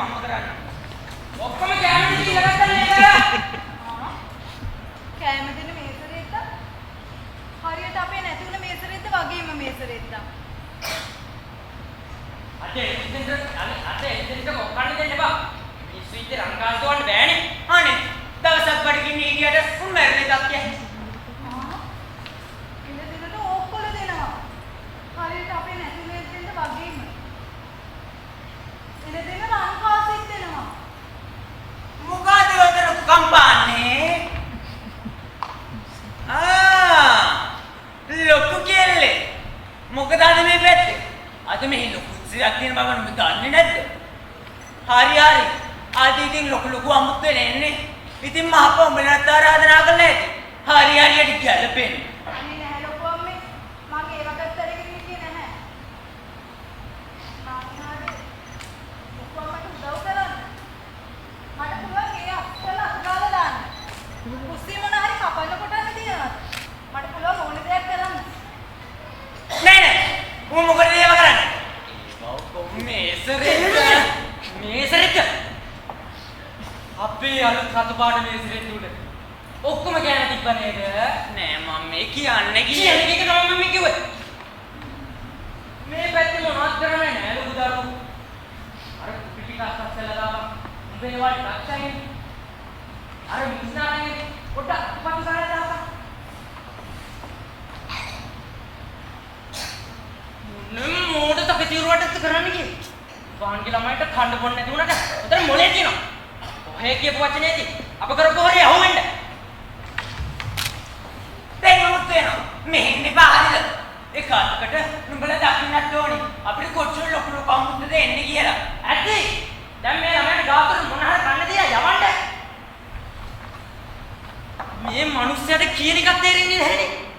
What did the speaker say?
මම කරන්නේ. ඔක්කොම කැමති කියලා ගත්තා නේද? කැමතින මේසරෙද්ද? හරියට අපේ නැති වුණ මේසරෙද්ද වගේම මේසරෙද්ද? අද එන්ජින්ට කොක්කන්න දෙන්න බා. මේ ස්විච් එක රංගාල් තෝන්න බෑනේ. අනේ දවසක් බඩගින්න හිටියට උන් මැරෙන්නේ තත්ත්වය. ඉන්න දිනට ඕක්කොල දෙනවා. හරියට අපේ නැති වුණ එන්ජින්ට වගේම. ඉන්න දින රංකාසිත් දෙනවා. මොකද උතර කම්පාන්නේ? ලොකු කෙල්ලේ. මොකද අද මේ පැත්තේ? අද මේ ලොකු සියක් තියෙන බව නුඹ දන්නේ නැද්ද? හරි. අද ඉතින් ලොකු අමුත් වෙන්නේ. ඉතින් මහප උඹලට ආරාධනා කළා ඇති. හරියට ගැලපෙන්නේ. අනේ නැහැ ලොකු අම්මේ. මම ඒ වගත් තරගෙන හිටියේ නැහැ. නානාගේ ලොකු අම්මට උදව් කරන්න. මට පුළුවන් ඒ අස්සල අදාලා දාන්න. කුස්සිය මොන හරි කපන්න කොටන්න තියෙනවා. මට පුළුවන් ඕන දෙයක් කරන්න. නෑ. උඹ මොකටද ඒව කරන්නේ? මේසරෙත් අපේ අලුත් රතු පාට මේසරෙත් උඩ ඔක්කොම ගෑන තිබ්බ නේද? නෑ මම මේ කියන්නේ ඒක තමයි මම කිව්වේ. මේ පැත්තේ මොනවද කරන්නේ නෑ ලොකු දරුවෝ. අර ටිකක් අස්සලා දාපන්. උඹේ වල රක්ෂණය. අර මිස්නාරනේ පොඩ්ඩක් පටු ගාලා දාපන්. මොනට තක තිරුවටත් කරන්නේ කි? වාන්ගේ ළමයිට කන්න බොන්න නැති උනට උතර මොලේ තියෙනවා. ඔහේ කියපු වචනේදී අප කරපු හරිය අහුවෙන්න. දැන් මොකද වෙනවා? මෙහෙන්නේ බාහිර. ඒ කාටකට නුඹලා දකින්නත් ඕනේ. අපිට කොච්චර ලොකු කම්මුද්ද දෙන්නේ කියලා. ඇත්ති. දැන් මේ ළමයට ගාතර මොන හරි කන්න දියා යවන්න. මේ මිනිස්සයාට කියන එකක් තේරෙන්නේ නැහැනේ.